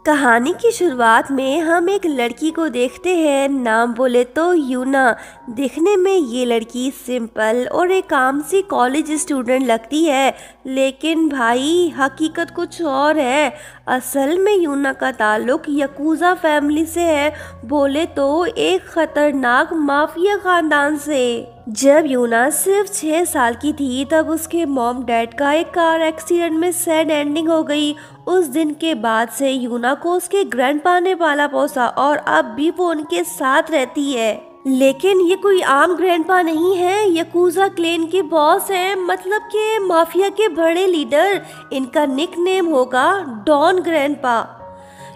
कहानी की शुरुआत में हम एक लड़की को देखते हैं, नाम बोले तो यूना। दिखने में ये लड़की सिंपल और एक आम सी कॉलेज स्टूडेंट लगती है, लेकिन भाई हकीकत कुछ और है। असल में यूना का ताल्लुक यकूज़ा फैमिली से है, बोले तो एक खतरनाक माफिया खानदान से। जब यूना सिर्फ 6 साल की थी तब उसके मॉम डैड का एक कार एक्सीडेंट में सैड एंडिंग हो गई। उस दिन के बाद से यूना को उसके ग्रैंडपा ने पाला पोसा और अब भी वो उनके साथ रहती है। लेकिन ये कोई आम ग्रैंडपा नहीं है, यकूज़ा क्लैन के बॉस हैं, मतलब के माफिया के बड़े लीडर। इनका निकनेम होगा डॉन ग्रैंडपा।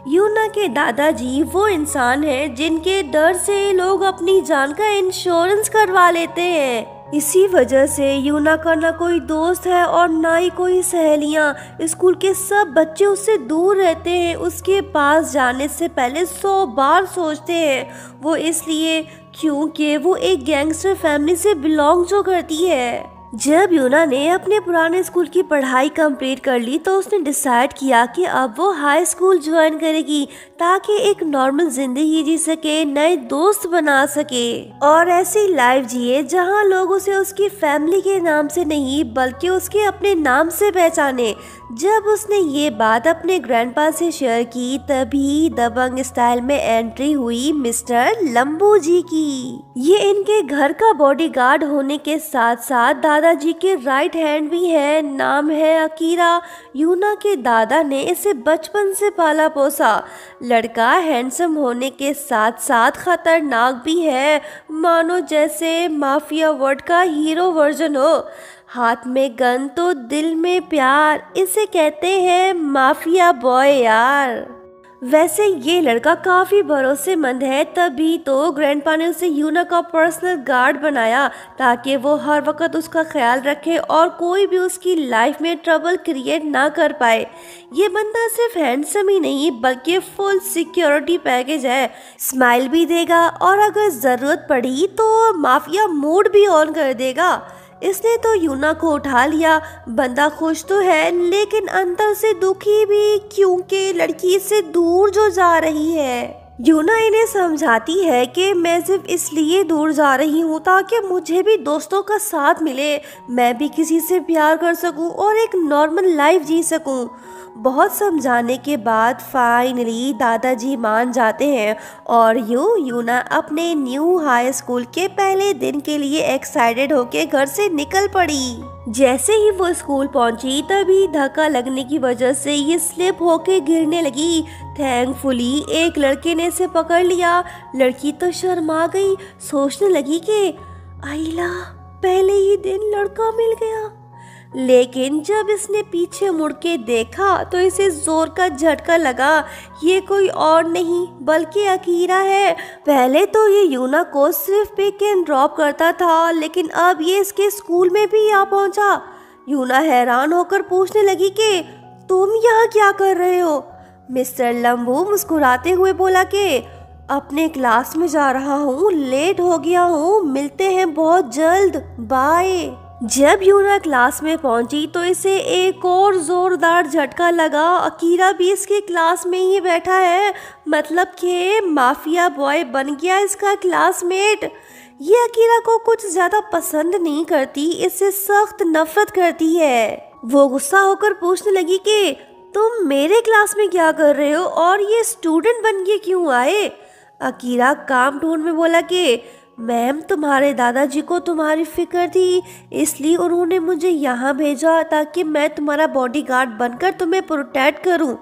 यूना के दादाजी वो इंसान हैं जिनके डर से लोग अपनी जान का इंश्योरेंस करवा लेते हैं। इसी वजह से यूना का ना कोई दोस्त है और ना ही कोई सहेलियां। स्कूल के सब बच्चे उससे दूर रहते हैं, उसके पास जाने से पहले 100 बार सोचते हैं। वो इसलिए क्योंकि वो एक गैंगस्टर फैमिली से बिलोंग जो करती है। जब यूना ने अपने पुराने स्कूल की पढ़ाई कंप्लीट कर ली तो उसने डिसाइड किया कि अब वो हाई स्कूल ज्वाइन करेगी ताकि एक नॉर्मल जिंदगी जी सके, नए दोस्त बना सके और ऐसी लाइफ जिए जहां लोग उसे उसकी फैमिली के नाम से नहीं बल्कि उसके अपने नाम से पहचाने। जब उसने ये बात अपने ग्रैंडपा से शेयर की तभी दबंग स्टाइल में एंट्री हुई मिस्टर लंबू जी की। ये इनके घर का बॉडीगार्ड होने के साथ साथ दादाजी के राइट हैंड भी है। नाम है अकीरा। यूना के दादा ने इसे बचपन से पाला पोसा। लड़का हैंडसम होने के साथ साथ खतरनाक भी है, मानो जैसे माफिया वर्ड का हीरो वर्जन हो। हाथ में गन तो दिल में प्यार, इसे कहते हैं माफिया बॉय यार। वैसे ये लड़का काफी भरोसेमंद है, तभी तो ग्रैंडपा ने उसे यूना का पर्सनल गार्ड बनाया ताकि वो हर वक्त उसका ख्याल रखे और कोई भी उसकी लाइफ में ट्रबल क्रिएट ना कर पाए। ये बंदा सिर्फ हैंडसम ही नहीं बल्कि फुल सिक्योरिटी पैकेज है। स्माइल भी देगा और अगर जरूरत पड़ी तो माफिया मूड भी ऑन कर देगा। इसने तो यूना को उठा लिया। बंदा खुश तो है लेकिन अंदर से दुखी भी, क्योंकि लड़की से दूर जो जा रही है। यूना इन्हें समझाती है कि मैं सिर्फ इसलिए दूर जा रही हूँ ताकि मुझे भी दोस्तों का साथ मिले, मैं भी किसी से प्यार कर सकूँ और एक नॉर्मल लाइफ जी सकूँ। बहुत समझाने के बाद फाइनली दादाजी मान जाते हैं और यूना अपने न्यू हाई स्कूल के पहले दिन के लिए एक्साइटेड होके घर से निकल पड़ी। जैसे ही वो स्कूल पहुंची तभी धक्का लगने की वजह से ये स्लिप होके गिरने लगी। थैंकफुली एक लड़के ने इसे पकड़ लिया। लड़की तो शर्मा गई, सोचने लगी कि आइला पहले ही दिन लड़का मिल गया। लेकिन जब इसने पीछे मुड़ के देखा तो इसे जोर का झटका लगा। ये कोई और नहीं बल्कि अकीरा है। पहले तो ये यूना को सिर्फ पिक एंड ड्रॉप करता था, लेकिन अब ये इसके स्कूल में भी आ पहुंचा। यूना हैरान होकर पूछने लगी कि तुम यहाँ क्या कर रहे हो? मिस्टर लंबू मुस्कुराते हुए बोला कि अपने क्लास में जा रहा हूँ, लेट हो गया हूँ, मिलते हैं बहुत जल्द, बाय। जब यूना क्लास में पहुंची तो इसे एक और जोरदार झटका लगा। अकीरा भी इसके क्लास में ही बैठा है, मतलब कि माफिया बॉय बन गया इसका क्लासमेट। ये अकीरा को कुछ ज्यादा पसंद नहीं करती, इससे सख्त नफरत करती है। वो गुस्सा होकर पूछने लगी कि तुम मेरे क्लास में क्या कर रहे हो और ये स्टूडेंट बन के क्यों आए? अकीरा काम टोन में बोला कि मैम तुम्हारे दादाजी को तुम्हारी फिक्र थी, इसलिए उन्होंने मुझे यहाँ भेजा ताकि मैं तुम्हारा बॉडीगार्ड बनकर तुम्हें प्रोटेक्ट करूँ।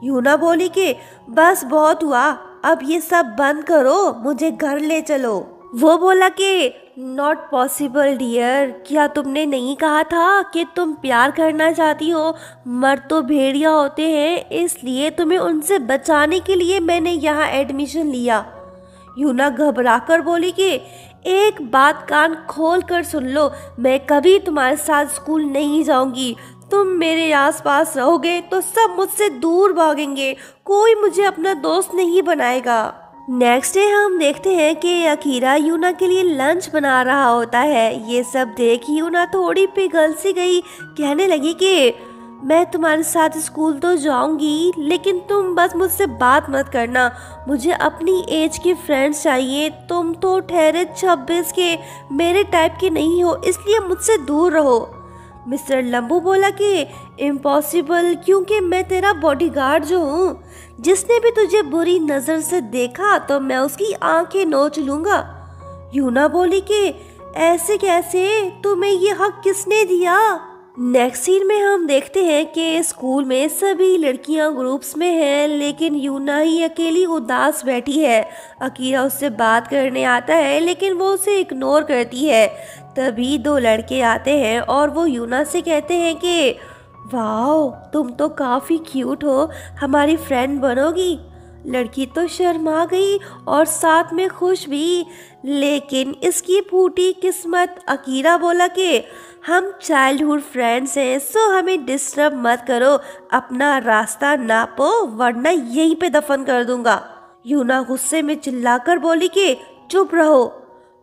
यूना बोली कि बस बहुत हुआ, अब ये सब बंद करो, मुझे घर ले चलो। वो बोला कि नॉट पॉसिबल डियर, क्या तुमने नहीं कहा था कि तुम प्यार करना चाहती हो? मर्द तो भेड़िया होते हैं, इसलिए तुम्हें उनसे बचाने के लिए मैंने यहाँ एडमिशन लिया। यूना घबराकर बोली कि एक बात कान खोल कर सुन लो, मैं कभी तुम्हारे साथ स्कूल नहीं जाऊंगी। तुम मेरे आसपास रहोगे तो सब मुझसे दूर भागेंगे, कोई मुझे अपना दोस्त नहीं बनाएगा। नेक्स्ट डे हम देखते हैं कि अकीरा यूना के लिए लंच बना रहा होता है। ये सब देख यूना थोड़ी पिघल सी गई, कहने लगी कि मैं तुम्हारे साथ स्कूल तो जाऊंगी, लेकिन तुम बस मुझसे बात मत करना। मुझे अपनी एज के फ्रेंड्स चाहिए। तुम तो ठहरे 26 के, मेरे टाइप के नहीं हो, इसलिए मुझसे दूर रहो। मिस्टर लंबू बोला कि इम्पॉसिबल, क्योंकि मैं तेरा बॉडीगार्ड जो हूँ। जिसने भी तुझे बुरी नज़र से देखा तो मैं उसकी आंखें नोच लूँगा। यूना बोली कि ऐसे कैसे, तुम्हें ये हक किसने दिया? नेक्स्ट सीन में हम देखते हैं कि स्कूल में सभी लड़कियां ग्रुप्स में हैं, लेकिन यूना ही अकेली उदास बैठी है। अकीरा उससे बात करने आता है, लेकिन वो उसे इग्नोर करती है। तभी दो लड़के आते हैं और वो यूना से कहते हैं कि वाओ, तुम तो काफ़ी क्यूट हो, हमारी फ्रेंड बनोगी? लड़की तो शर्मा गई और साथ में खुश भी, लेकिन इसकी फूटी किस्मत। अकीरा बोला कि हम चाइल्डहुड फ्रेंड्स हैं, सो हमें डिस्टर्ब मत करो, अपना रास्ता नापो वरना यहीं पे दफन कर दूंगा। यूना गुस्से में चिल्लाकर बोली कि चुप रहो।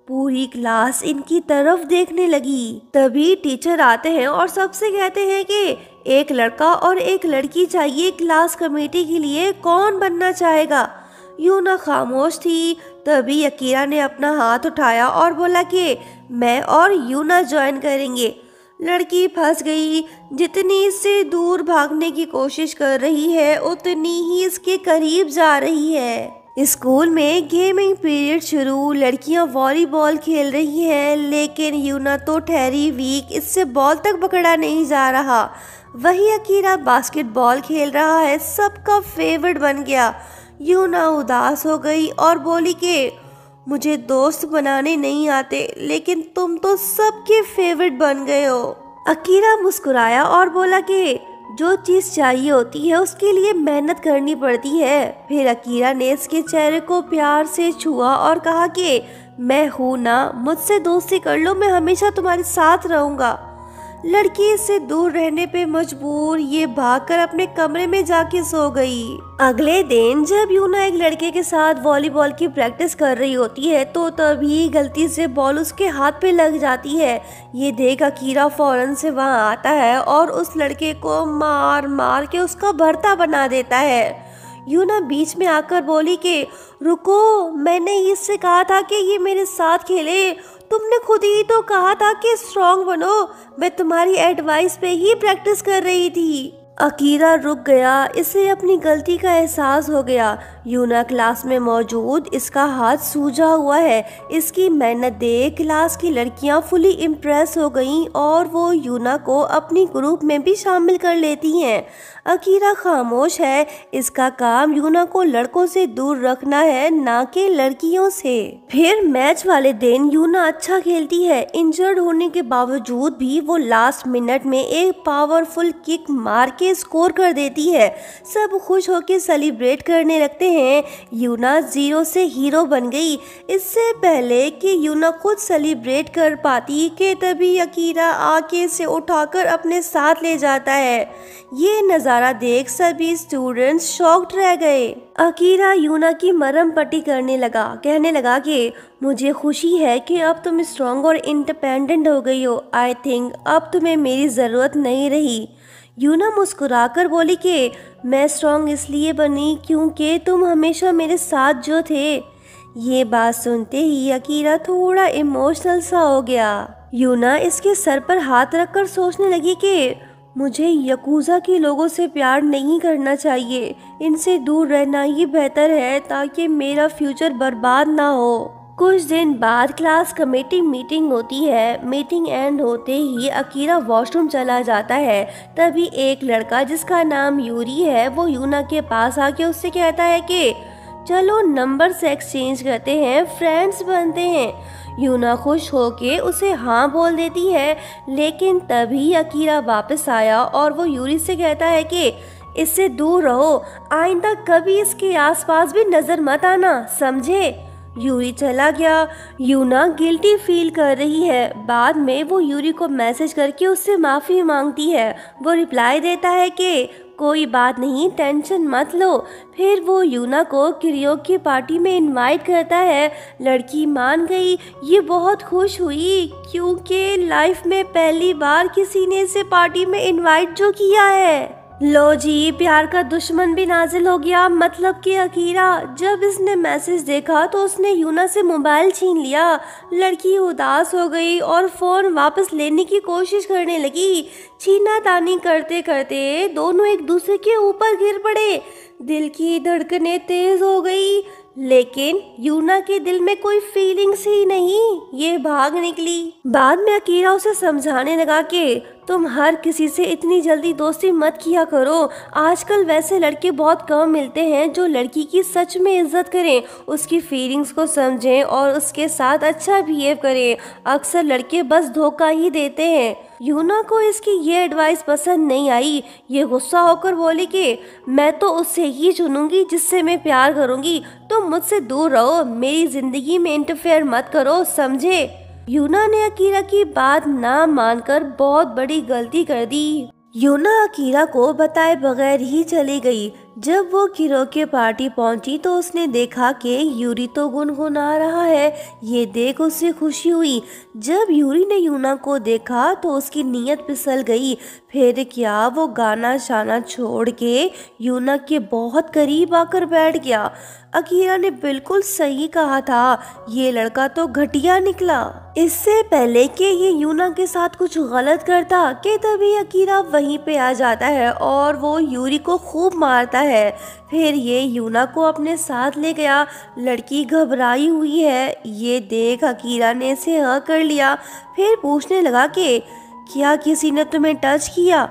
पूरी क्लास इनकी तरफ देखने लगी। तभी टीचर आते हैं और सबसे कहते हैं कि एक लड़का और एक लड़की चाहिए क्लास कमेटी के लिए, कौन बनना चाहेगा? यूना खामोश थी। तभी अकीरा ने अपना हाथ उठाया और बोला कि मैं और यूना ज्वाइन करेंगे। लड़की फंस गई। जितनी इससे दूर भागने की कोशिश कर रही है, उतनी ही इसके करीब जा रही है। स्कूल में गेमिंग पीरियड शुरू। लड़कियां वॉलीबॉल खेल रही हैं, लेकिन यूना तो ठहरी वीक, इससे बॉल तक पकड़ा नहीं जा रहा। वही अकीरा बास्केटबॉल खेल रहा है, सबका फेवरेट बन गया। यूना उदास हो गई और बोली कि मुझे दोस्त बनाने नहीं आते, लेकिन तुम तो सबके फेवरेट बन गए हो। अकीरा मुस्कुराया और बोला कि जो चीज़ चाहिए होती है उसके लिए मेहनत करनी पड़ती है। फिर अकीरा ने इसके चेहरे को प्यार से छुआ और कहा कि मैं हूँ ना, मुझसे दोस्ती कर लो, मैं हमेशा तुम्हारे साथ रहूँगा। लड़की इससे दूर रहने पे मजबूर ये भागकर अपने कमरे में जाके सो गई। अगले दिन जब यूना एक लड़के के साथ वॉलीबॉल की प्रैक्टिस कर रही होती है, तो तभी गलती से बॉल उसके हाथ पे लग जाती है। ये देख अकीरा फौरन से वहाँ आता है और उस लड़के को मार मार के उसका भरता बना देता है। यूना बीच में आकर बोली कि रुको, मैंने इससे कहा था कि ये मेरे साथ खेले, तुमने खुद ही तो कहा था कि स्ट्रॉन्ग बनो। मैं तुम्हारी एडवाइस पे ही प्रैक्टिस कर रही थी। अकीरा रुक गया, इसे अपनी गलती का एहसास हो गया। यूना क्लास में मौजूद, इसका हाथ सूजा हुआ है। इसकी मेहनत देख क्लास की लड़कियां फुली इम्प्रेस हो गईं और वो यूना को अपनी ग्रुप में भी शामिल कर लेती हैं। अकीरा खामोश है। इसका काम यूना को लड़कों से दूर रखना है, ना कि लड़कियों से। फिर मैच वाले दिन यूना अच्छा खेलती है। इंजर्ड होने के बावजूद भी वो लास्ट मिनट में एक पावरफुल किक मार के स्कोर कर देती है। सब खुश होकर सेलिब्रेट करने लगते हैं। यूना 0 से हीरो बन गई। इससे पहले कि यूना खुद सेलिब्रेट कर पाती कि तभी अकीरा आके से उठाकर अपने साथ ले जाता है। ये नज़ारा देख सभी स्टूडेंट्स शॉक्ड रह गए। अकीरा यूना की मरहम पट्टी करने लगा, कहने लगा कि मुझे खुशी है कि अब तुम स्ट्रॉन्ग और इंडिपेंडेंट हो गई हो। आई थिंक अब तुम्हें मेरी ज़रूरत नहीं रही। यूना मुस्कुराकर बोली कि मैं स्ट्रॉन्ग इसलिए बनी क्योंकि तुम हमेशा मेरे साथ जो थे। ये बात सुनते ही अकीरा थोड़ा इमोशनल सा हो गया। यूना इसके सर पर हाथ रखकर सोचने लगी कि मुझे यकूज़ा के लोगों से प्यार नहीं करना चाहिए, इनसे दूर रहना ही बेहतर है ताकि मेरा फ्यूचर बर्बाद ना हो। कुछ दिन बाद क्लास कमेटी मीटिंग होती है। मीटिंग एंड होते ही अकीरा वॉशरूम चला जाता है। तभी एक लड़का जिसका नाम यूरी है, वो यूना के पास आके उससे कहता है कि चलो नंबर से एक्सचेंज करते हैं, फ्रेंड्स बनते हैं। यूना खुश होके उसे हाँ बोल देती है, लेकिन तभी अकीरा वापस आया और वो यूरी से कहता है कि इससे दूर रहो, आइंदा कभी इसके आसपास भी नजर मत आना, समझे? यूरी चला गया। यूना गिल्टी फील कर रही है। बाद में वो यूरी को मैसेज करके उससे माफ़ी मांगती है। वो रिप्लाई देता है कि कोई बात नहीं, टेंशन मत लो। फिर वो यूना को किरियोके पार्टी में इनवाइट करता है। लड़की मान गई। ये बहुत खुश हुई क्योंकि लाइफ में पहली बार किसी ने इसे पार्टी में इनवाइट जो किया है। लो जी, प्यार का दुश्मन भी नाजिल हो गया। मतलब कि अकीरा जब इसने मैसेज देखा तो उसने यूना से मोबाइल छीन लिया। लड़की उदास हो गई और फ़ोन वापस लेने की कोशिश करने लगी। छीना तानी करते करते दोनों एक दूसरे के ऊपर गिर पड़े। दिल की धड़कनें तेज हो गई, लेकिन यूना के दिल में कोई फीलिंग्स ही नहीं। ये भाग निकली। बाद में अकीरा उसे समझाने लगा कि तुम हर किसी से इतनी जल्दी दोस्ती मत किया करो। आजकल वैसे लड़के बहुत कम मिलते हैं जो लड़की की सच में इज्जत करें, उसकी फीलिंग्स को समझें और उसके साथ अच्छा बिहेव करें। अक्सर लड़के बस धोखा ही देते हैं। यूना को इसकी ये एडवाइस पसंद नहीं आई। ये गुस्सा होकर बोली कि मैं तो उससे ही चुनूंगी जिससे मैं प्यार करूंगी। तुम मुझसे दूर रहो, मेरी जिंदगी में इंटरफेयर मत करो, समझे। यूना ने अकीरा की बात ना मानकर बहुत बड़ी गलती कर दी। यूना अकीरा को बताए बगैर ही चली गई। जब वो किरियोके पार्टी पहुंची तो उसने देखा कि यूरी तो गुनगुना रहा है। ये देख उसे खुशी हुई। जब यूरी ने यूना को देखा तो उसकी नीयत फिसल गई। फिर क्या वो गाना शाना छोड़ के यूना के बहुत करीब आकर बैठ गया। अकीरा ने बिल्कुल सही कहा था, ये लड़का तो घटिया निकला। इससे पहले कि ये यूना के साथ कुछ गलत करता कि तभी अकीरा वहीं पे आ जाता है और वो यूरी को खूब मारता है। फिर ये यूना को अपने साथ ले गया। लड़की घबराई हुई है। ये देख अकीरा ने इसे हाँ कर लिया। फिर पूछने लगा कि क्या किसी ने तुम्हें टच किया?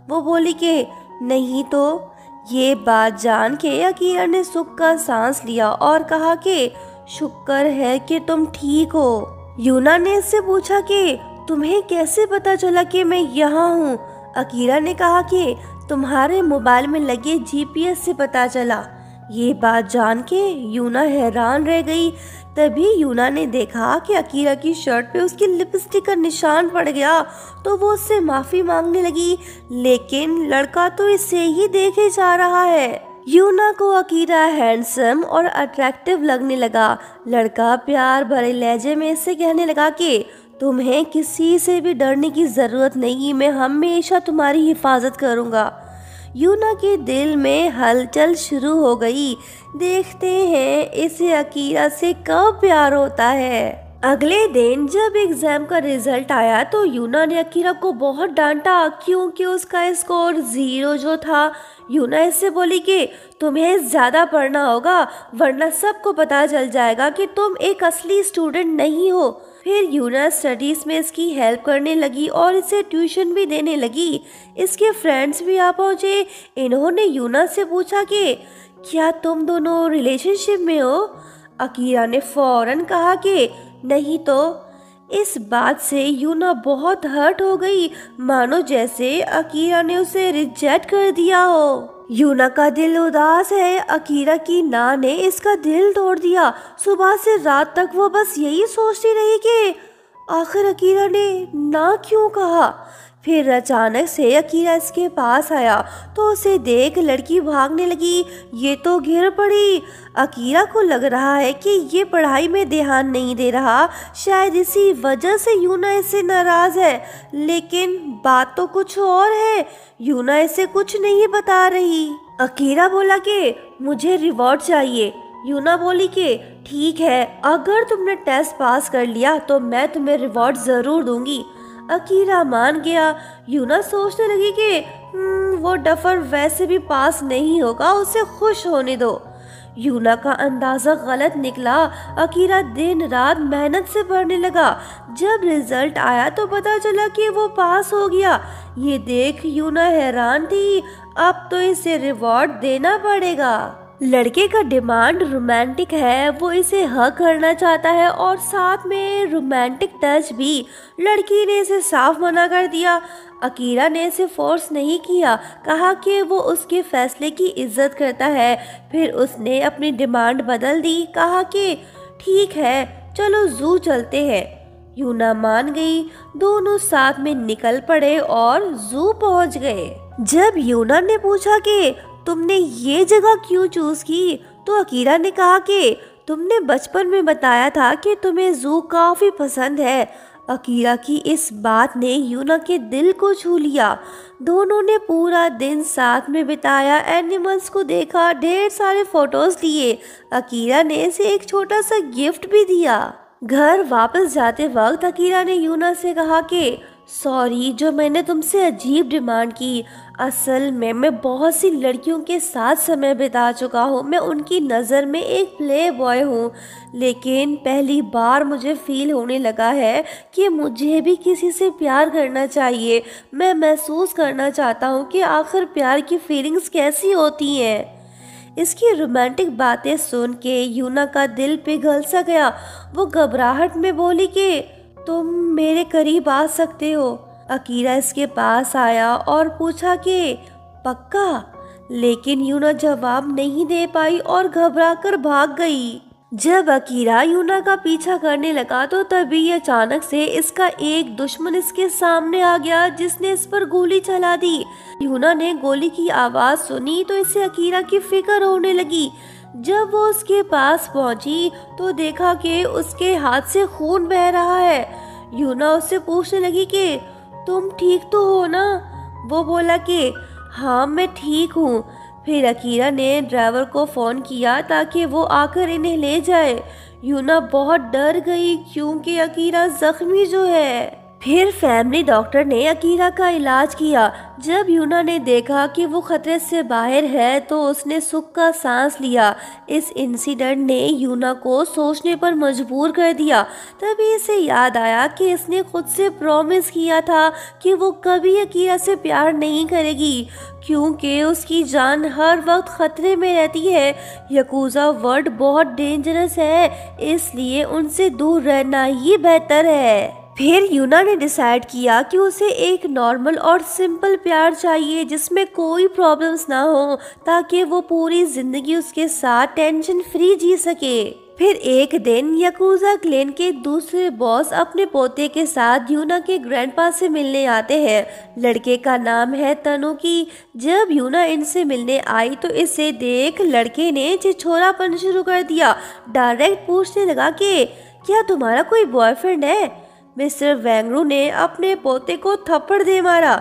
वो बोली कि नहीं तो। ये बात जान के अकीरा ने सुख का सांस लिया और कहा कि शुक्र है कि तुम ठीक हो। यूना ने इससे पूछा कि तुम्हें कैसे पता चला कि मैं यहाँ हूँ? अकीरा ने कहा कि तुम्हारे मोबाइल में लगे जीपीएस से पता चला। ये बात जान के यूना हैरान रह गई। तभी यूना ने देखा कि अकीरा की शर्ट पे उसकी लिपस्टिक का निशान पड़ गया तो वो उससे माफी मांगने लगी, लेकिन लड़का तो इसे ही देखे जा रहा है। यूना को अकीरा हैंडसम और अट्रैक्टिव लगने लगा। लड़का प्यार भरे लहजे में इससे कहने लगा कि तुम्हें किसी से भी डरने की जरूरत नहीं, मैं हमेशा तुम्हारी हिफाजत करूंगा। यूना के दिल में हलचल शुरू हो गई। देखते हैं इसे अकीरा से कब प्यार होता है। अगले दिन जब एग्जाम का रिजल्ट आया तो यूना ने अकीरा को बहुत डांटा क्योंकि उसका स्कोर 0 जो था। यूना इससे बोली कि तुम्हें ज्यादा पढ़ना होगा वरना सबको पता चल जाएगा कि तुम एक असली स्टूडेंट नहीं हो। फिर यूना स्टडीज में इसकी हेल्प करने लगी और इसे ट्यूशन भी देने लगी। इसके फ्रेंड्स भी आ पहुंचे। इन्होंने यूना से पूछा कि क्या तुम दोनों रिलेशनशिप में हो? अकीरा ने फौरन कहा कि नहीं तो। इस बात से यूना बहुत हर्ट हो गई, मानो जैसे अकीरा ने उसे रिजेक्ट कर दिया हो। यूना का दिल उदास है। अकीरा की ना ने इसका दिल तोड़ दिया। सुबह से रात तक वो बस यही सोचती रही कि आखिर अकीरा ने ना क्यों कहा। फिर अचानक से अकीरा इसके पास आया तो उसे देख लड़की भागने लगी। ये तो गिर पड़ी। अकीरा को लग रहा है कि ये पढ़ाई में ध्यान नहीं दे रहा, शायद इसी वजह से यूना इससे नाराज है। लेकिन बात तो कुछ और है। यूना इसे कुछ नहीं बता रही। अकीरा बोला कि मुझे रिवॉर्ड चाहिए। यूना बोली कि ठीक है, अगर तुमने टेस्ट पास कर लिया तो मैं तुम्हें रिवॉर्ड जरूर दूंगी। अकीरा मान गया। यूना सोचने लगी कि वो डफर वैसे भी पास नहीं होगा, उसे खुश होने दो। यूना का अंदाज़ा गलत निकला। अकीरा दिन रात मेहनत से पढ़ने लगा। जब रिजल्ट आया तो पता चला कि वो पास हो गया। ये देख यूना हैरान थी। अब तो इसे रिवॉर्ड देना पड़ेगा। लड़के का डिमांड रोमांटिक है। वो इसे हक करना चाहता है और साथ में रोमांटिक टच भी। लड़की ने इसे साफ मना कर दिया। अकीरा ने इसे फोर्स नहीं किया, कहा कि वो उसके फैसले की इज्जत करता है। फिर उसने अपनी डिमांड बदल दी, कहा कि ठीक है चलो जू चलते हैं। यूना मान गई। दोनों साथ में निकल पड़े और जू पहुंच गए। जब यूना ने पूछा कि तुमने ये जगह क्यों चूज की, तो अकीरा ने कहा कि तुमने बचपन में बताया था कि तुम्हें जू काफी पसंद है। अकीरा की इस बात ने यूना के दिल को छू लिया। दोनों ने पूरा दिन साथ में बिताया, एनिमल्स को देखा, ढेर सारे फोटोज लिए। अकीरा ने इसे एक छोटा सा गिफ्ट भी दिया। घर वापस जाते वक्त अकीरा ने यूना से कहा कि सॉरी जो मैंने तुमसे अजीब डिमांड की। असल में मैं बहुत सी लड़कियों के साथ समय बिता चुका हूँ, मैं उनकी नज़र में एक प्ले बॉय हूँ, लेकिन पहली बार मुझे फील होने लगा है कि मुझे भी किसी से प्यार करना चाहिए। मैं महसूस करना चाहता हूँ कि आखिर प्यार की फीलिंग्स कैसी होती हैं। इसकी रोमांटिक बातें सुन के यूना का दिल पिघल सा गया। वो घबराहट में बोली कि तुम मेरे करीब आ सकते हो। अकीरा इसके पास आया और पूछा कि पक्का, लेकिन यूना जवाब नहीं दे पाई और घबराकर भाग गई। जब अकीरा यूना का पीछा करने लगा तो तभी अचानक से इसका एक दुश्मन इसके सामने आ गया, जिसने इस पर गोली चला दी। यूना ने गोली की आवाज सुनी तो इसे अकीरा की फिक्र होने लगी। जब वो उसके पास पहुंची तो देखा कि उसके हाथ से खून बह रहा है। यूना उससे पूछने लगी कि तुम ठीक तो हो ना? वो बोला कि हाँ मैं ठीक हूँ। फिर अकीरा ने ड्राइवर को फ़ोन किया ताकि वो आकर इन्हें ले जाए। यूना बहुत डर गई क्योंकि अकीरा जख्मी जो है। फिर फैमिली डॉक्टर ने अकीरा का इलाज किया। जब यूना ने देखा कि वो खतरे से बाहर है तो उसने सुख का सांस लिया। इस इंसिडेंट ने यूना को सोचने पर मजबूर कर दिया। तभी इसे याद आया कि इसने खुद से प्रॉमिस किया था कि वो कभी अकीरा से प्यार नहीं करेगी, क्योंकि उसकी जान हर वक्त खतरे में रहती है। यकूज़ा वर्ड बहुत डेंजरस है, इसलिए उनसे दूर रहना ही बेहतर है। फिर यूना ने डिसाइड किया कि उसे एक नॉर्मल और सिंपल प्यार चाहिए जिसमें कोई प्रॉब्लम्स ना हो, ताकि वो पूरी जिंदगी उसके साथ टेंशन फ्री जी सके। फिर एक दिन यकूज़ा क्लैन के दूसरे बॉस अपने पोते के साथ यूना के ग्रैंडपा से मिलने आते हैं। लड़के का नाम है तनुकी। जब यूना इनसे मिलने आई तो इसे देख लड़के ने छिछोरापन शुरू कर दिया। डायरेक्ट पूछने लगा कि क्या तुम्हारा कोई बॉयफ्रेंड है? मिस्टर वेंगरू ने अपने पोते को थप्पड़ दे मारा।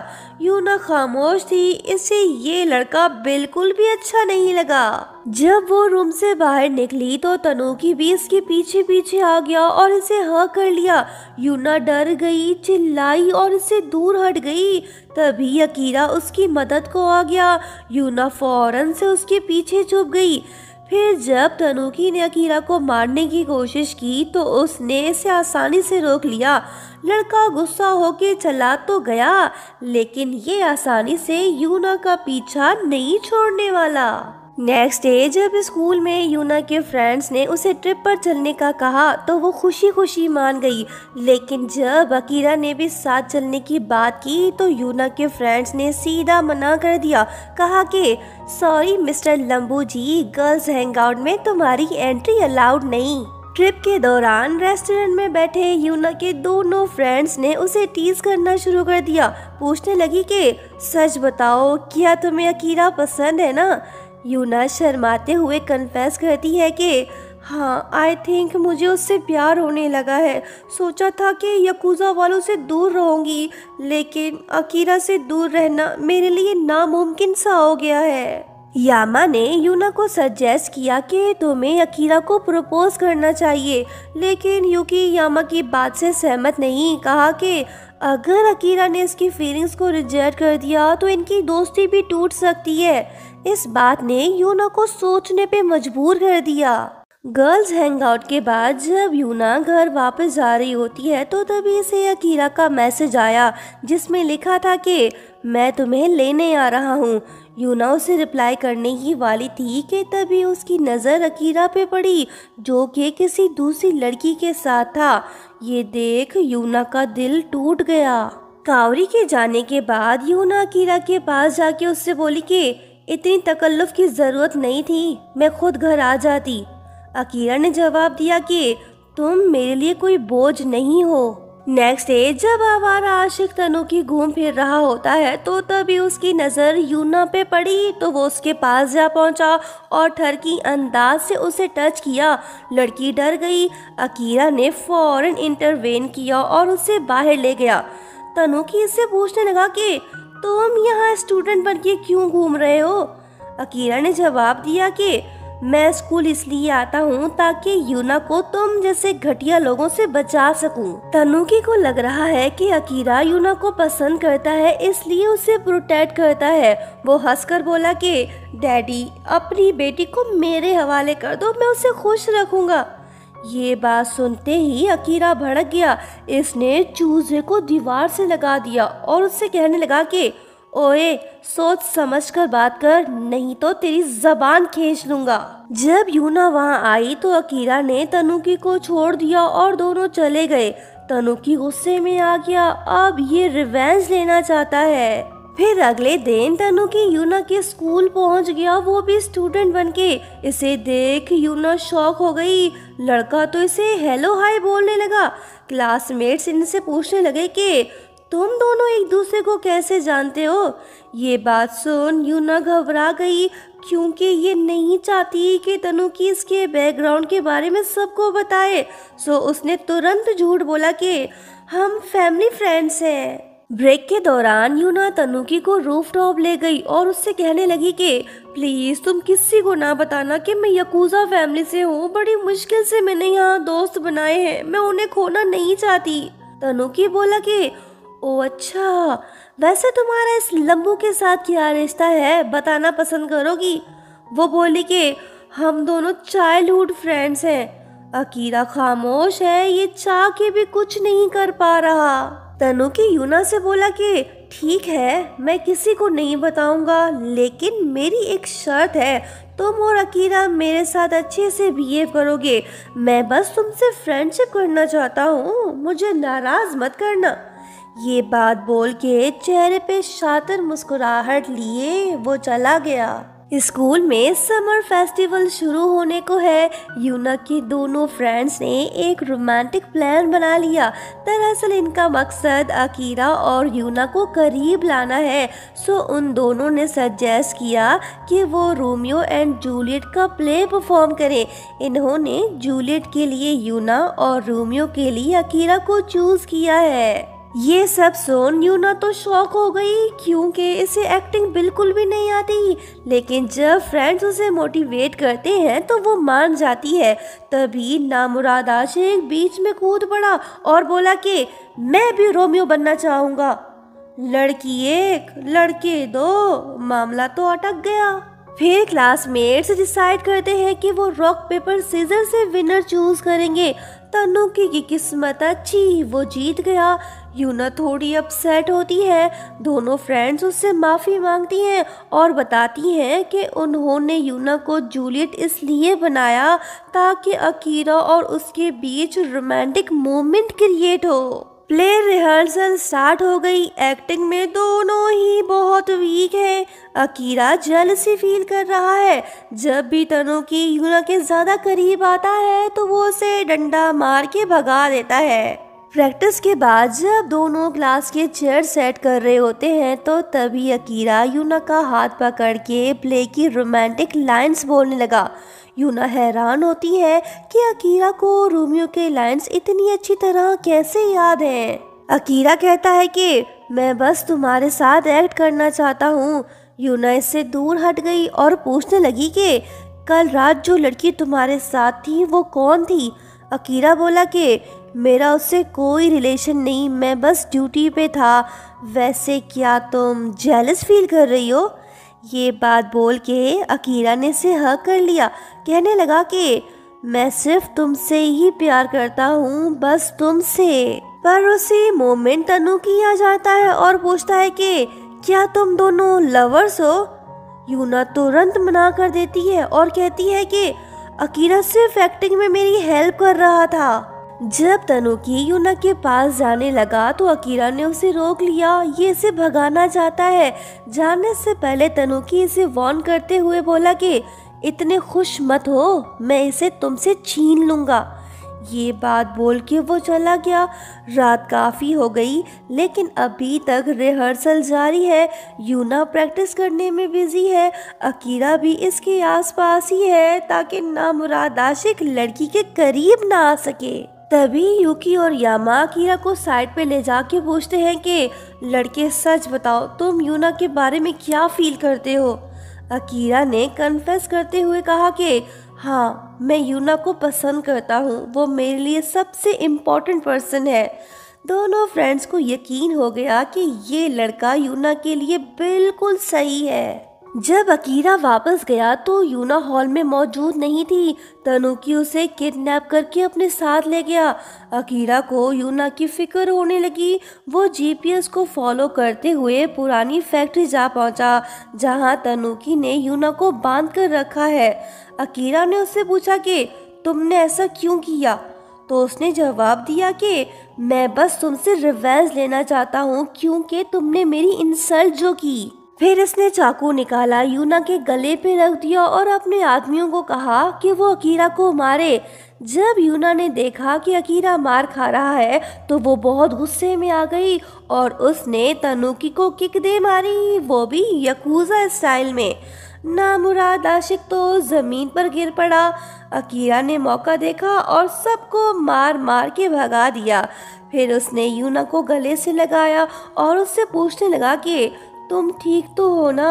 यूना खामोश थी, इसे ये लड़का बिल्कुल भी अच्छा नहीं लगा। जब वो रूम से बाहर निकली तो तनुकी भी इसके पीछे पीछे आ गया और इसे हग कर लिया। यूना डर गई, चिल्लाई और इससे दूर हट गई। तभी अकीरा उसकी मदद को आ गया। यूना फौरन से उसके पीछे छुप गई। फिर जब तनुकी ने अकीरा को मारने की कोशिश की तो उसने इसे आसानी से रोक लिया। लड़का गुस्सा होके चला तो गया, लेकिन ये आसानी से यूना का पीछा नहीं छोड़ने वाला। नेक्स्ट डे जब स्कूल में यूना के फ्रेंड्स ने उसे ट्रिप पर चलने का कहा तो वो खुशी खुशी मान गई, लेकिन जब अकीरा ने भी साथ चलने की बात की तो यूना के फ्रेंड्स ने सीधा मना कर दिया। कहा कि सॉरी मिस्टर लंबू जी, गर्ल्स हैंगआउट में तुम्हारी एंट्री अलाउड नहीं। ट्रिप के दौरान रेस्टोरेंट में बैठे यूना के दोनों फ्रेंड्स ने उसे टीज करना शुरू कर दिया। पूछने लगी कि सच बताओ, क्या तुम्हें अकीरा पसंद है ना? यूना शर्माते हुए कन्फेस करती है कि हाँ, आई थिंक मुझे उससे प्यार होने लगा है। सोचा था कि यकूज़ा वालों से दूर रहूंगी, लेकिन अकीरा से दूर रहना मेरे लिए नामुमकिन सा हो गया है। यामा ने यूना को सजेस्ट किया कि तुम्हें अकीरा को प्रपोज करना चाहिए, लेकिन यूकी यामा की बात से सहमत नहीं। कहा कि अगर अकीरा ने इसकी फीलिंग्स को रिजेक्ट कर दिया तो इनकी दोस्ती भी टूट सकती है। इस बात ने यूना को सोचने पे मजबूर कर दिया। गर्ल्स हैंगआउट के बाद जब यूना घर वापस जा रही होती है तो तभी से अकीरा का मैसेज आया जिसमें लिखा था कि मैं तुम्हें लेने आ रहा हूँ। यूना उसे रिप्लाई करने ही वाली थी कि तभी उसकी नज़र अकीरा पे पड़ी, जो कि किसी दूसरी लड़की के साथ था। ये देख यूना का दिल टूट गया। कावरी के जाने के बाद यूना अकीरा के पास जाके उससे बोली कि इतनी तकल्लुफ की ज़रूरत नहीं थी, मैं खुद घर आ जाती। अकीरा ने जवाब दिया कि तुम मेरे लिए कोई बोझ नहीं हो। नेक्स्ट डे जब आवारा आशिक तनुकी घूम फिर रहा होता है तो तभी उसकी नज़र यूना पे पड़ी तो वो उसके पास जा पहुंचा और ठरकी अंदाज से उसे टच किया। लड़की डर गई। अकीरा ने फौरन इंटरवेन किया और उसे बाहर ले गया। तनुकी इससे पूछने लगा कि तुम यहाँ स्टूडेंट बन के क्यों घूम रहे हो। अकीरा ने जवाब दिया कि मैं स्कूल इसलिए आता हूँ ताकि यूना को तुम जैसे घटिया लोगों से बचा सकूं। तनुकी को लग रहा है कि अकीरा यूना को पसंद करता है इसलिए उसे प्रोटेक्ट करता है। वो हंसकर बोला कि डैडी अपनी बेटी को मेरे हवाले कर दो, मैं उसे खुश रखूंगा। ये बात सुनते ही अकीरा भड़क गया। इसने चूजे को दीवार से लगा दिया और उससे कहने लगा कि ओए सोच समझ कर बात कर, नहीं तो तेरी जबान खींच लूंगा। जब यूना वहां आई तो अकीरा ने तनुकी को छोड़ दिया और दोनों चले गए। तनुकी गुस्से में आ गया, अब ये रिवेंज लेना चाहता है। फिर अगले दिन तनुकी यूना के स्कूल पहुंच गया, वो भी स्टूडेंट बनके। इसे देख यूना शॉक हो गई। लड़का तो इसे हेलो हाय बोलने लगा। क्लासमेट्स इनसे पूछने लगे कि तुम दोनों एक दूसरे को कैसे जानते हो। ये बात सुन यूना घबरा गई क्योंकि ये नहीं चाहती कि तनुकी इसके बैकग्राउंड के बारे में सबको बताए। सो उसने तुरंत झूठ बोला कि हम फैमिली फ्रेंड्स हैं। ब्रेक के दौरान यूना तनुकी को रूफटॉप ले गई और उससे कहने लगी कि प्लीज तुम किसी को ना बताना कि मैं यकूजा फैमिली से हूँ। बड़ी मुश्किल से मैंने यहाँ दोस्त बनाए हैं, मैं उन्हें खोना नहीं चाहती। तनुकी बोला कि ओ अच्छा, वैसे तुम्हारा इस लंबू के साथ क्या रिश्ता है, बताना पसंद करोगी। वो बोली कि हम दोनों चाइल्डहुड फ्रेंड्स हैं। अकीरा खामोश है, ये चाह के भी कुछ नहीं कर पा रहा। तनुकी यूना से बोला कि ठीक है मैं किसी को नहीं बताऊंगा, लेकिन मेरी एक शर्त है, तुम और अकीरा मेरे साथ अच्छे से बिहेव करोगे। मैं बस तुमसे फ्रेंडशिप करना चाहता हूँ, मुझे नाराज मत करना। ये बात बोल के चेहरे पे शातिर मुस्कुराहट लिए वो चला गया। स्कूल में समर फेस्टिवल शुरू होने को है। यूना के दोनों फ्रेंड्स ने एक रोमांटिक प्लान बना लिया। दरअसल इनका मकसद अकीरा और यूना को करीब लाना है। सो उन दोनों ने सजेस्ट किया कि वो रोमियो एंड जूलियट का प्ले परफॉर्म करें। इन्होंने जूलियट के लिए यूना और रोमियो के लिए अकीरा को चूज किया है। ये सब सुन यूना तो शॉक हो गई क्योंकि इसे एक्टिंग बिल्कुल भी नहीं आती, लेकिन जब फ्रेंड्स उसे मोटिवेट करते हैं तो वो मान जाती है। तभी नामुराद आशिक बीच में कूद पड़ा और बोला कि मैं भी रोमियो बनना चाहूँगा। लड़की एक लड़के दो, मामला तो अटक गया। फिर क्लासमेट्स डिसाइड करते हैं कि वो रॉक पेपर सीजर से विनर चूज करेंगे। तनुकी की किस्मत अच्छी, वो जीत गया। यूना थोड़ी अपसेट होती है। दोनों फ्रेंड्स उससे माफ़ी मांगती हैं और बताती हैं कि उन्होंने यूना को जूलियट इसलिए बनाया ताकि अकीरा और उसके बीच रोमांटिक मोमेंट क्रिएट हो। प्ले रिहर्सल स्टार्ट हो गई। एक्टिंग में दोनों ही बहुत वीक है। अकीरा जेलसी फील कर रहा है। जब भी तनुकी यूना के ज्यादा करीब आता है तो वो उसे डंडा मार के भगा देता है। प्रैक्टिस के बाद जब दोनों क्लास के चेयर सेट कर रहे होते हैं तो तभी अकीरा यूना का हाथ पकड़ के प्ले की रोमांटिक लाइंस बोलने लगा। यूना हैरान होती है कि अकीरा को रोमियो के लाइंस इतनी अच्छी तरह कैसे याद हैं। अकीरा कहता है कि मैं बस तुम्हारे साथ एक्ट करना चाहता हूँ। यूना इससे दूर हट गई और पूछने लगी कि कल रात जो लड़की तुम्हारे साथ थी वो कौन थी। अकीरा बोला कि मेरा उससे कोई रिलेशन नहीं, मैं बस ड्यूटी पे था। वैसे क्या तुम जेलस फील कर रही हो। ये बात बोल के अकीरा ने इसे हक कर लिया। कहने लगा कि मैं सिर्फ तुमसे ही प्यार करता हूँ, बस तुमसे। पर उसी मोमेंट तनुकी आ जाता है और पूछता है कि क्या तुम दोनों लवर्स हो। यूना तुरंत मना कर देती है और कहती है कि अकीरा सिर्फ एक्टिंग में मेरी हेल्प कर रहा था। जब तनुकी यूना के पास जाने लगा तो अकीरा ने उसे रोक लिया। ये इसे भगाना चाहता है। जाने से पहले तनुकी इसे वार्न करते हुए बोला कि इतने खुश मत हो, मैं इसे तुमसे छीन लूंगा। ये बात बोल के वो चला गया। रात काफ़ी हो गई लेकिन अभी तक रिहर्सल जारी है। यूना प्रैक्टिस करने में बिजी है। अकीरा भी इसके आसपास ही है ताकि नामुराद आशिक लड़की के करीब ना आ सके। तभी यूकी और यामा अकीरा को साइड पे ले जाके पूछते हैं कि लड़के सच बताओ, तुम यूना के बारे में क्या फील करते हो। अकीरा ने कन्फेस करते हुए कहा कि हाँ, मैं यूना को पसंद करता हूँ, वो मेरे लिए सबसे इम्पोर्टेंट पर्सन है। दोनों फ्रेंड्स को यकीन हो गया कि ये लड़का यूना के लिए बिल्कुल सही है। जब अकीरा वापस गया तो यूना हॉल में मौजूद नहीं थी। तनुकी उसे किडनैप करके अपने साथ ले गया। अकीरा को यूना की फिक्र होने लगी। वो जीपीएस को फॉलो करते हुए पुरानी फैक्ट्री जा पहुंचा जहां तनुकी ने यूना को बांध कर रखा है। अकीरा ने उससे पूछा कि तुमने ऐसा क्यों किया, तो उसने जवाब दिया कि मैं बस तुमसे रिवेंज लेना चाहता हूँ क्योंकि तुमने मेरी इंसल्ट जो की। फिर इसने चाकू निकाला, यूना के गले पे रख दिया और अपने आदमियों को कहा कि वो अकीरा को मारे। जब यूना ने देखा कि अकीरा मार खा रहा है तो वो बहुत गुस्से में आ गई और उसने तनुकी को किक दे मारी, वो भी यकूजा स्टाइल में। नामुराद आशिक तो जमीन पर गिर पड़ा। अकीरा ने मौका देखा और सबको मार मार के भगा दिया। फिर उसने यूना को गले से लगाया और उससे पूछने लगा कि तुम ठीक तो हो ना।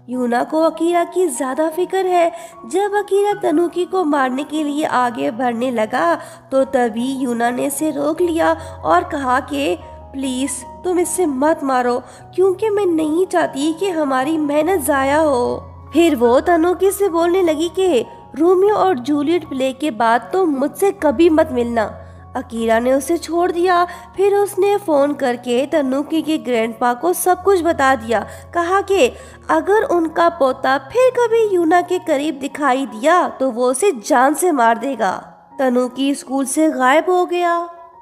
यूना को अकीरा की ज्यादा फिक्र है। जब अकीरा तनुकी को मारने के लिए आगे बढ़ने लगा तो तभी यूना ने इसे रोक लिया और कहा कि प्लीज तुम इससे मत मारो क्योंकि मैं नहीं चाहती कि हमारी मेहनत जाया हो। फिर वो तनुकी से बोलने लगी कि रोमियो और जूलियट प्ले के बाद तो मुझसे कभी मत मिलना। अकीरा ने उसे छोड़ दिया। फिर उसने फोन करके तनुकी के ग्रैंडपा को सब कुछ बता दिया। कहा कि अगर उनका पोता फिर कभी यूना के करीब दिखाई दिया तो वो उसे जान से मार देगा। तनुकी स्कूल से गायब हो गया।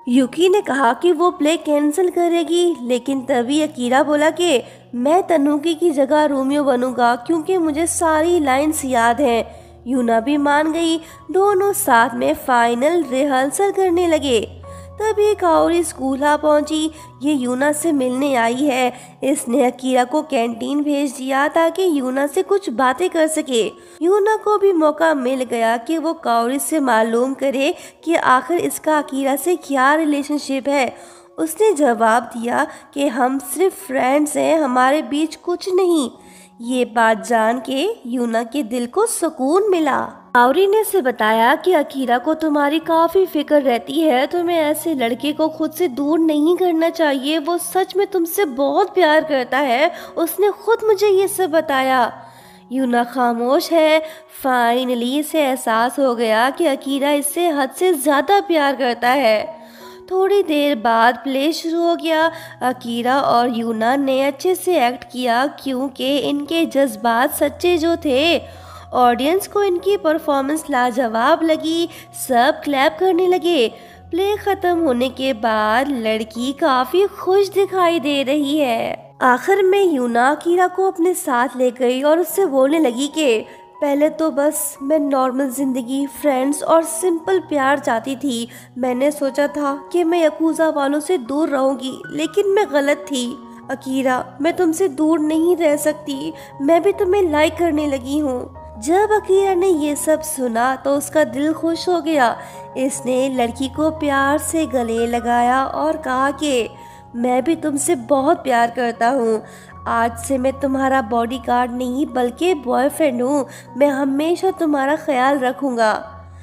यूकी ने कहा कि वो प्ले कैंसिल करेगी लेकिन तभी अकीरा बोला कि मैं तनुकी की जगह रोमियो बनूंगा क्योंकि मुझे सारी लाइंस याद हैं। यूना भी मान गई। दोनों साथ में फाइनल रिहर्सल करने लगे। तभी काओरी स्कूल आ पहुंची। ये यूना से मिलने आई है। इसने अकीरा को कैंटीन भेज दिया ताकि यूना से कुछ बातें कर सके। यूना को भी मौका मिल गया कि वो काओरी से मालूम करे कि आखिर इसका अकीरा से क्या रिलेशनशिप है। उसने जवाब दिया कि हम सिर्फ फ्रेंड्स हैं, हमारे बीच कुछ नहीं। ये बात जान के यूना के दिल को सुकून मिला। काओरी ने उसे बताया कि अकीरा को तुम्हारी काफी फिक्र रहती है, तुम्हें ऐसे लड़के को खुद से दूर नहीं करना चाहिए, वो सच में तुमसे बहुत प्यार करता है, उसने खुद मुझे ये सब बताया। यूना खामोश है। फाइनली इसे एहसास हो गया कि अकीरा इससे हद से ज्यादा प्यार करता है। थोड़ी देर बाद प्ले शुरू हो गया। अकीरा और यूना ने अच्छे से एक्ट किया क्योंकि इनके जज्बात सच्चे जो थे। ऑडियंस को इनकी परफॉर्मेंस लाजवाब लगी। सब क्लैप करने लगे। प्ले खत्म होने के बाद लड़की काफी खुश दिखाई दे रही है। आखिर में यूना अकीरा को अपने साथ ले गई और उससे बोलने लगी कि पहले तो बस मैं नॉर्मल ज़िंदगी, फ्रेंड्स और सिंपल प्यार चाहती थी। मैंने सोचा था कि मैं यकूज़ा वालों से दूर रहूंगी लेकिन मैं गलत थी। अकीरा, मैं तुमसे दूर नहीं रह सकती, मैं भी तुम्हें लाइक करने लगी हूँ। जब अकीरा ने ये सब सुना तो उसका दिल खुश हो गया। इसने लड़की को प्यार से गले लगाया और कहा कि मैं भी तुमसे बहुत प्यार करता हूँ। आज से मैं तुम्हारा बॉडीगार्ड नहीं बल्कि बॉयफ्रेंड हूँ। मैं हमेशा तुम्हारा ख्याल रखूँगा।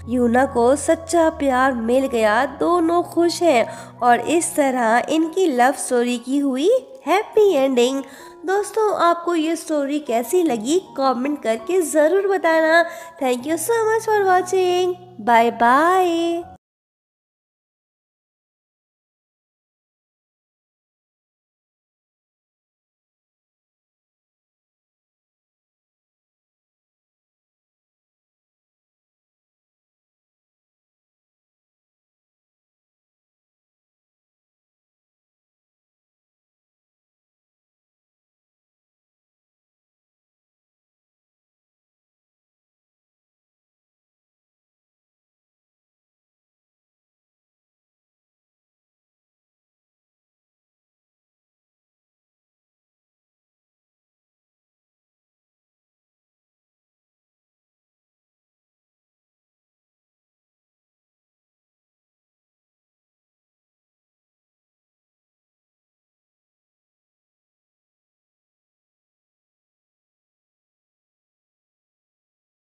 यूना को सच्चा प्यार मिल गया। दोनों खुश हैं और इस तरह इनकी लव स्टोरी की हुई हैप्पी एंडिंग। दोस्तों, आपको ये स्टोरी कैसी लगी कमेंट करके ज़रूर बताना। Thank you so much for watching. Bye bye.